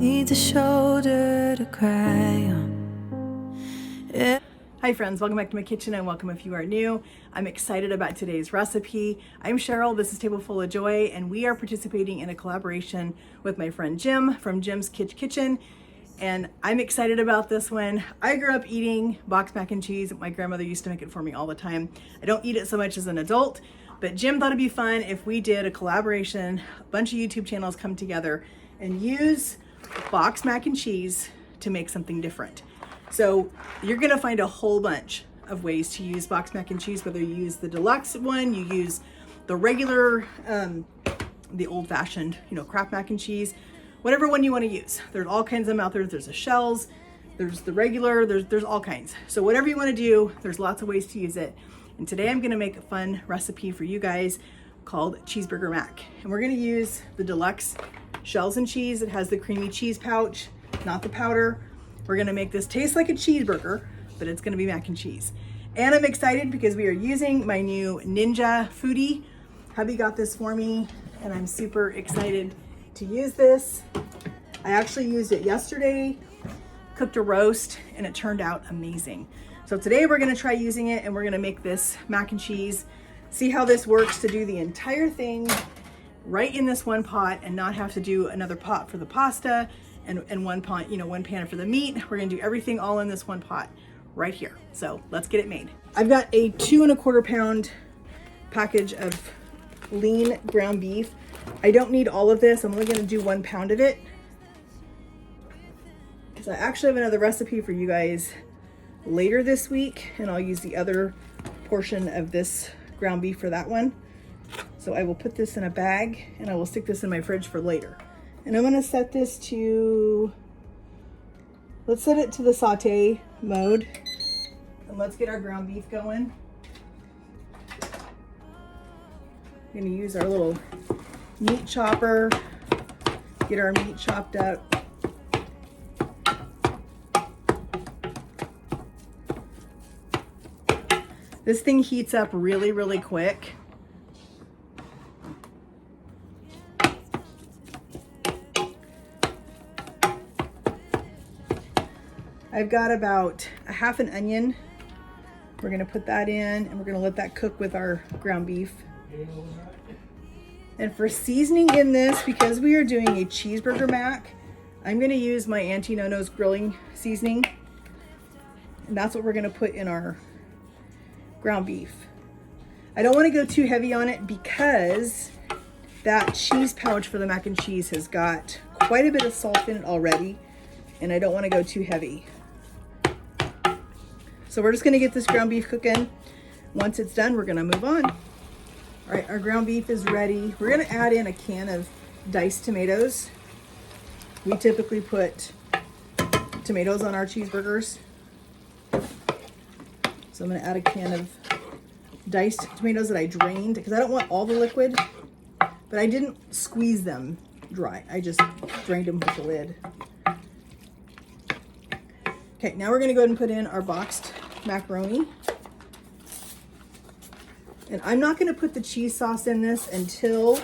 Need a shoulder to cry on. Yeah. Hi friends, welcome back to my kitchen and welcome if you are new. I'm excited about today's recipe. I'm Cheryl, this is Table Full of Joy, and we are participating in a collaboration with my friend Jim from Jim's Kitchen. And I'm excited about this one. I grew up eating boxed mac and cheese. My grandmother used to make it for me all the time. I don't eat it so much as an adult, but Jim thought it'd be fun if we did a collaboration, a bunch of YouTube channels come together and use boxed mac and cheese to make something different. So you're gonna find a whole bunch of ways to use boxed mac and cheese, whether you use the deluxe one, you use the regular, the old-fashioned, Kraft mac and cheese, whatever one you want to use. There's all kinds of them out there. There's the shells, there's the regular, there's all kinds. So whatever you want to do, there's lots of ways to use it. And today I'm gonna make a fun recipe for you guys called cheeseburger mac. And we're gonna use the deluxe shells and cheese. It has the creamy cheese pouch, not the powder. We're gonna make this taste like a cheeseburger, but it's gonna be mac and cheese. And I'm excited because we are using my new Ninja Foodie. Hubby got this for me and I'm super excited to use this. I actually used it yesterday, cooked a roast, and it turned out amazing. So today we're gonna try using it and we're gonna make this mac and cheese, see how this works to do the entire thing right in this one pot and not have to do another pot for the pasta and one pot, one pan for the meat. We're gonna do everything all in this one pot right here. So let's get it made. I've got a 2 1/4 pound package of lean ground beef. I don't need all of this. I'm only gonna do 1 pound of it because I actually have another recipe for you guys later this week, and I'll use the other portion of this ground beef for that one. So I will put this in a bag and I will stick this in my fridge for later. And I'm gonna set this to, let's set it to the saute mode. And let's get our ground beef going. I'm gonna use our little meat chopper, get our meat chopped up. This thing heats up really, really quick. I've got about a half an onion. We're gonna put that in and we're gonna let that cook with our ground beef. And for seasoning in this, because we are doing a cheeseburger mac, I'm gonna use my Auntie Nono's grilling seasoning. And that's what we're gonna put in our ground beef. I don't wanna go too heavy on it because that cheese pouch for the mac and cheese has got quite a bit of salt in it already, and I don't wanna go too heavy. So we're just gonna get this ground beef cooking. Once it's done, we're gonna move on. All right, our ground beef is ready. We're gonna add in a can of diced tomatoes. We typically put tomatoes on our cheeseburgers. So I'm gonna add a can of diced tomatoes that I drained because I don't want all the liquid, but I didn't squeeze them dry. I just drained them with the lid. Okay, now we're gonna go ahead and put in our boxed macaroni. And I'm not gonna put the cheese sauce in this until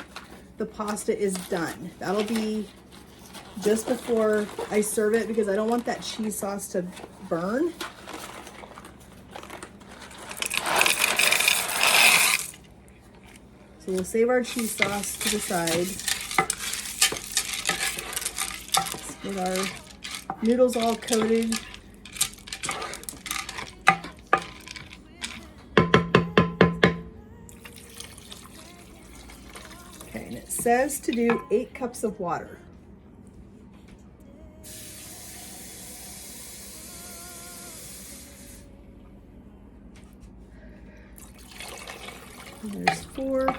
the pasta is done. That'll be just before I serve it because I don't want that cheese sauce to burn. So we'll save our cheese sauce to the side. Let's get our noodles all coated. Okay, and it says to do 8 cups of water. And there's 4.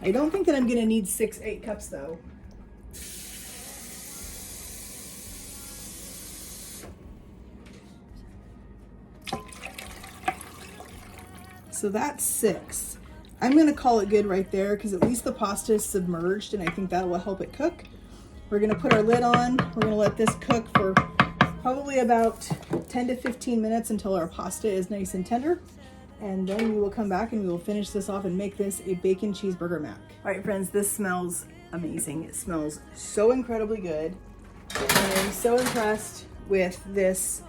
I don't think that I'm gonna need 8 cups though. So that's 6. I'm gonna call it good right there because at least the pasta is submerged and I think that will help it cook. We're gonna put our lid on. We're gonna let this cook for probably about 10 to 15 minutes until our pasta is nice and tender. And then we will come back and we will finish this off and make this a bacon cheeseburger mac. All right, friends, this smells amazing. It smells so incredibly good. I'm so impressed with this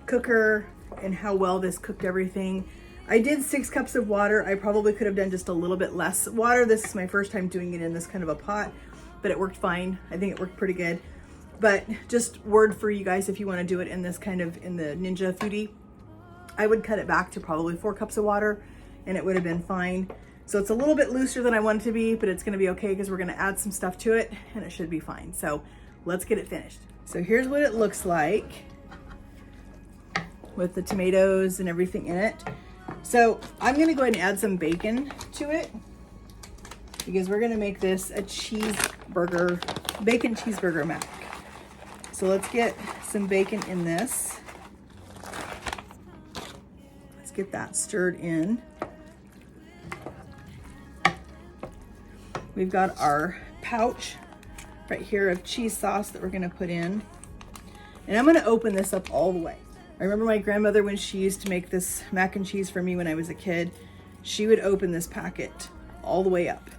cooker and how well this cooked everything. I did 6 cups of water. I probably could have done just a little bit less water. This is my first time doing it in this kind of a pot, but it worked fine. I think it worked pretty good. But just word for you guys, if you want to do it in this kind of, in the Ninja Foodie, I would cut it back to probably 4 cups of water and it would have been fine. So it's a little bit looser than I want it to be, but it's going to be okay because we're going to add some stuff to it and it should be fine. So let's get it finished. So here's what it looks like with the tomatoes and everything in it. So I'm going to go ahead and add some bacon to it because we're going to make this a cheeseburger, bacon cheeseburger mac. So let's get some bacon in this. Let's get that stirred in. We've got our pouch right here of cheese sauce that we're going to put in. And I'm going to open this up all the way. I remember my grandmother, when she used to make this mac and cheese for me when I was a kid, she would open this packet all the way up.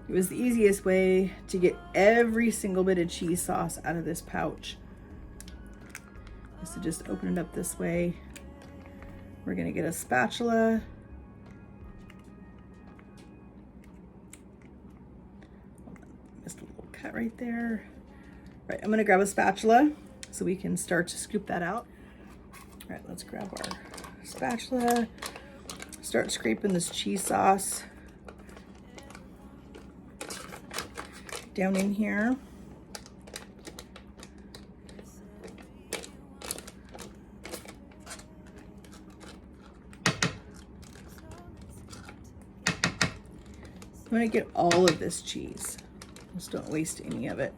It was the easiest way to get every single bit of cheese sauce out of this pouch. Is to just open it up this way. We're gonna get a spatula. Missed a little cut right there. Right, I'm gonna grab a spatula so we can start to scoop that out. All right, let's grab our spatula. Start scraping this cheese sauce down in here. I'm gonna get all of this cheese. Just don't waste any of it.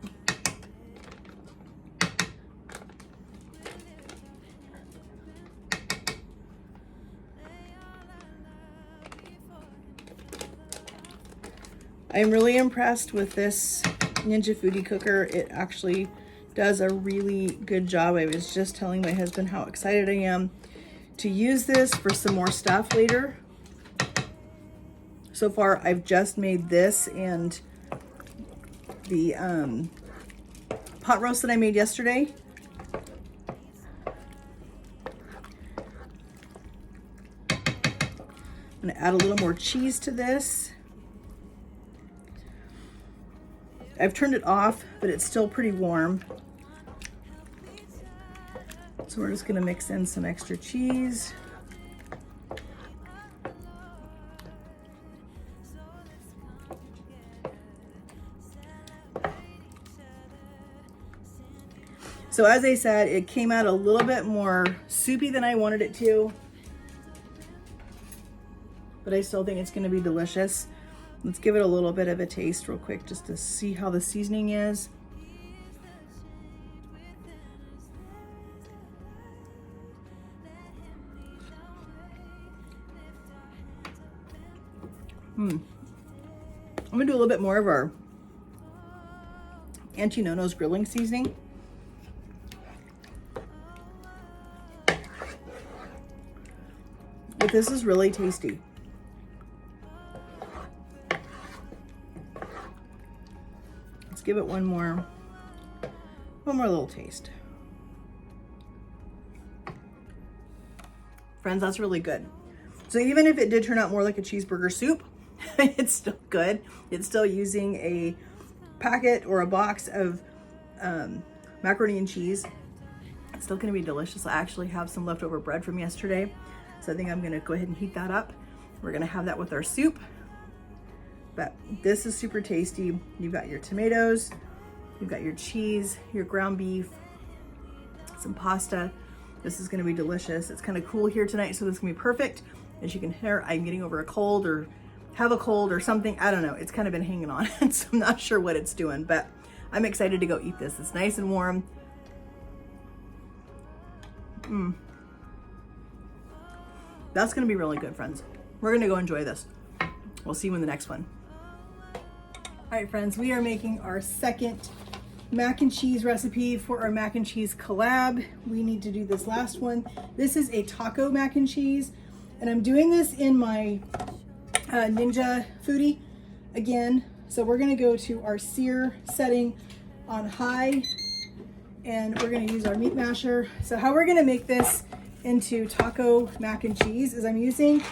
I'm really impressed with this Ninja Foodie cooker. It actually does a really good job. I was just telling my husband how excited I am to use this for some more stuff later. So far, I've just made this and the pot roast that I made yesterday. I'm gonna add a little more cheese to this. I've turned it off, but it's still pretty warm. So we're just gonna mix in some extra cheese. So as I said, it came out a little bit more soupy than I wanted it to, but I still think it's gonna be delicious. Let's give it a little bit of a taste real quick just to see how the seasoning is. I'm gonna do a little bit more of our Auntie Nono's grilling seasoning. But this is really tasty. Let's give it one more little taste. Friends, that's really good. So even if it did turn out more like a cheeseburger soup, it's still good. It's still using a packet or a box of macaroni and cheese. It's still gonna be delicious. I actually have some leftover bread from yesterday, so I think I'm gonna go ahead and heat that up. We're gonna have that with our soup. But this is super tasty. You've got your tomatoes, you've got your cheese, your ground beef, some pasta. This is gonna be delicious. It's kind of cool here tonight, so this is gonna be perfect. As you can hear, I'm getting over a cold or have a cold or something. I don't know. It's kind of been hanging on, so I'm not sure what it's doing, but I'm excited to go eat this. It's nice and warm. That's gonna be really good, friends. We're gonna go enjoy this. We'll see you in the next one. All right, friends, we are making our second mac and cheese recipe for our mac and cheese collab. We need to do this last one. This is a taco mac and cheese, and I'm doing this in my Ninja Foodie again. So we're gonna go to our sear setting on high, and we're gonna use our meat masher. So how we're gonna make this into taco mac and cheese is I'm using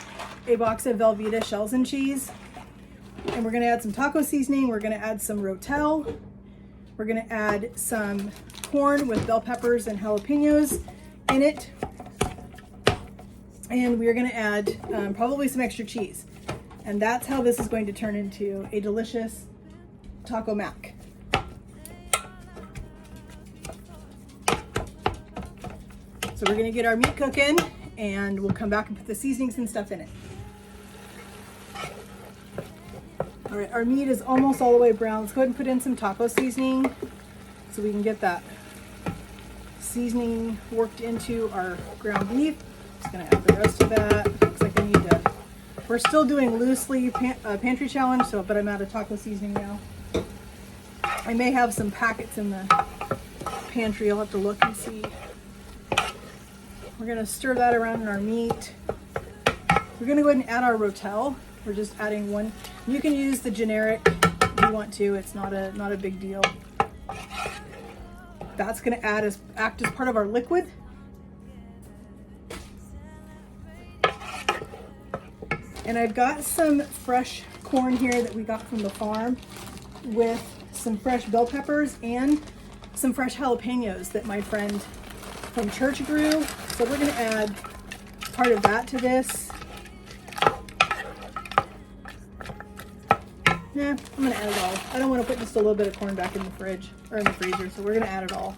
a box of Velveeta shells and cheese, and we're gonna add some taco seasoning. We're gonna add some Rotel. We're gonna add some corn with bell peppers and jalapenos in it. And we're gonna add probably some extra cheese. And that's how this is going to turn into a delicious taco mac. So we're gonna get our meat cooking, and we'll come back and put the seasonings and stuff in it. All right, our meat is almost all the way brown. Let's go ahead and put in some taco seasoning so we can get that seasoning worked into our ground beef. Just gonna add the rest of that. Looks like I need to, we're still doing loosely pantry challenge, so, but I'm out of taco seasoning now. I may have some packets in the pantry. I'll have to look and see. We're gonna stir that around in our meat. We're gonna go ahead and add our Rotel. We're just adding one. You can use the generic if you want to. It's not a big deal. That's gonna act as part of our liquid. And I've got some fresh corn here that we got from the farm with some fresh bell peppers and some fresh jalapenos that my friend from church grew. So we're gonna add part of that to this. Yeah, I'm gonna add it all. I don't want to put just a little bit of corn back in the fridge or in the freezer, so we're gonna add it all.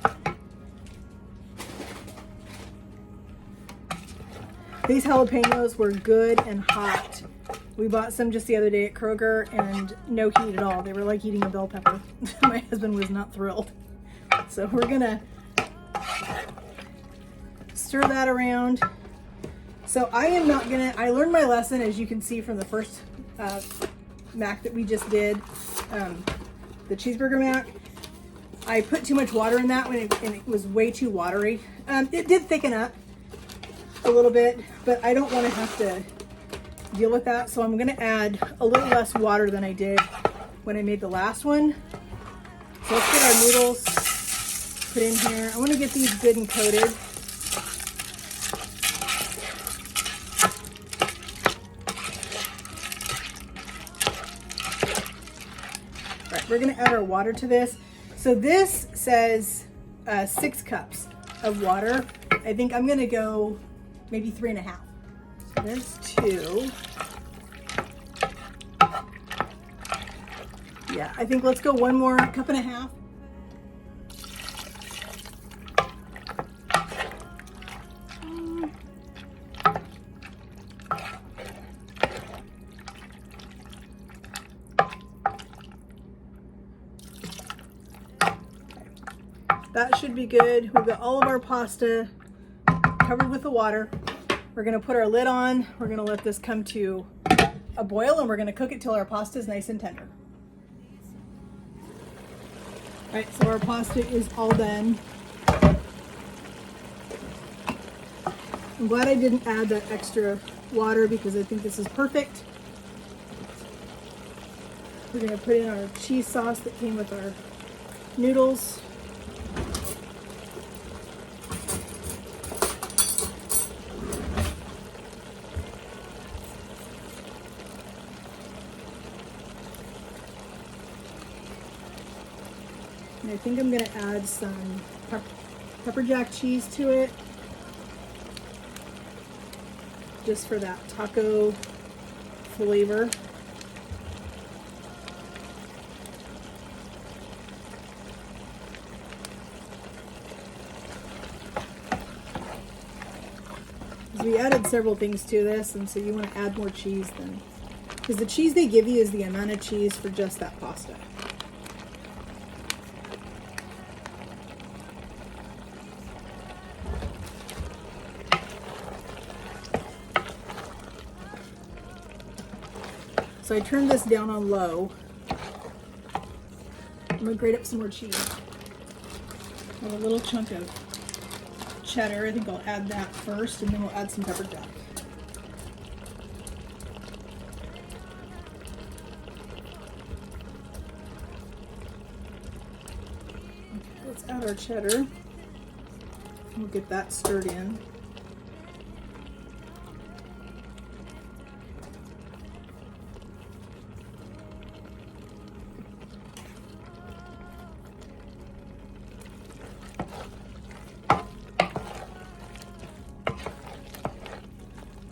These jalapenos were good and hot. We bought some just the other day at Kroger, and no heat at all. They were like eating a bell pepper. My husband was not thrilled. So we're gonna stir that around. So I am not gonna, I learned my lesson, as you can see from the first mac that we just did, the cheeseburger mac. I put too much water in that one, and it was way too watery. It did thicken up a little bit, but I don't want to have to deal with that, so I'm gonna add a little less water than I did when I made the last one. So let's get our noodles put in here. I want to get these good and coated. All right, we're gonna add our water to this. So this says 6 cups of water. I think I'm gonna go maybe 3.5. So there's 2. Yeah, I think let's go one more 1.5 cups. That should be good. We've got all of our pasta covered with the water. We're gonna put our lid on. We're gonna let this come to a boil, and we're gonna cook it till our pasta is nice and tender. All right, so our pasta is all done. I'm glad I didn't add that extra water because I think this is perfect. We're gonna put in our cheese sauce that came with our noodles. And I think I'm gonna add some pepper jack cheese to it, just for that taco flavor. We added several things to this, and so you want to add more cheese than, because the cheese they give you is the amount of cheese for just that pasta. So I turned this down on low. I'm gonna grate up some more cheese. Got a little chunk of cheddar. I think I'll add that first, and then we'll add some pepper jack. Okay, let's add our cheddar. We'll get that stirred in.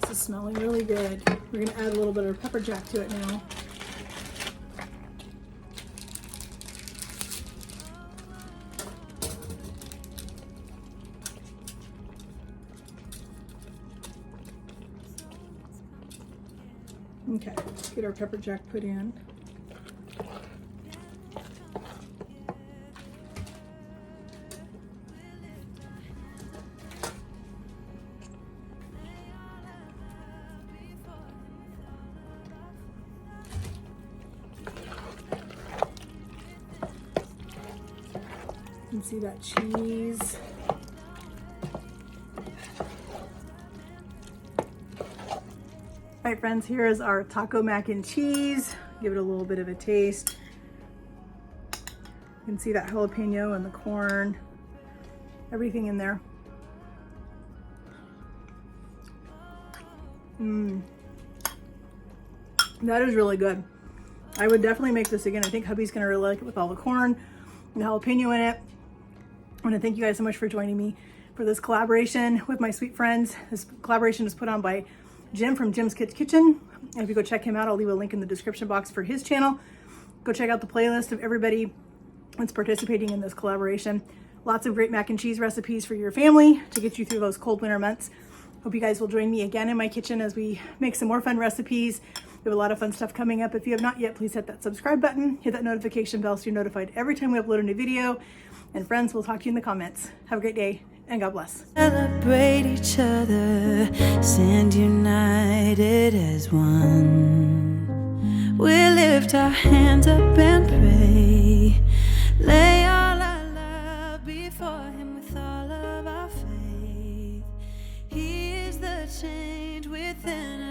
This is smelling really good. We're going to add a little bit of pepper jack to it now. Okay, let's get our pepper jack put in. You can see that cheese. All right, friends, here is our taco mac and cheese. Give it a little bit of a taste. You can see that jalapeno and the corn, everything in there. That is really good. I would definitely make this again. I think hubby's gonna really like it with all the corn and the jalapeno in it. I want to thank you guys so much for joining me for this collaboration with my sweet friends. This collaboration is put on by Jim from Jim's Kitchen. And if you go check him out, I'll leave a link in the description box for his channel. Go check out the playlist of everybody that's participating in this collaboration. Lots of great mac and cheese recipes for your family to get you through those cold winter months. Hope you guys will join me again in my kitchen as we make some more fun recipes. We have a lot of fun stuff coming up. If you have not yet, please hit that subscribe button, hit that notification bell so you're notified every time we upload a new video. And friends, we'll talk to you in the comments. Have a great day and God bless. Celebrate each other, stand united as one. We lift our hands up and pray, lay all our love before Him with all of our faith. He is the change within us.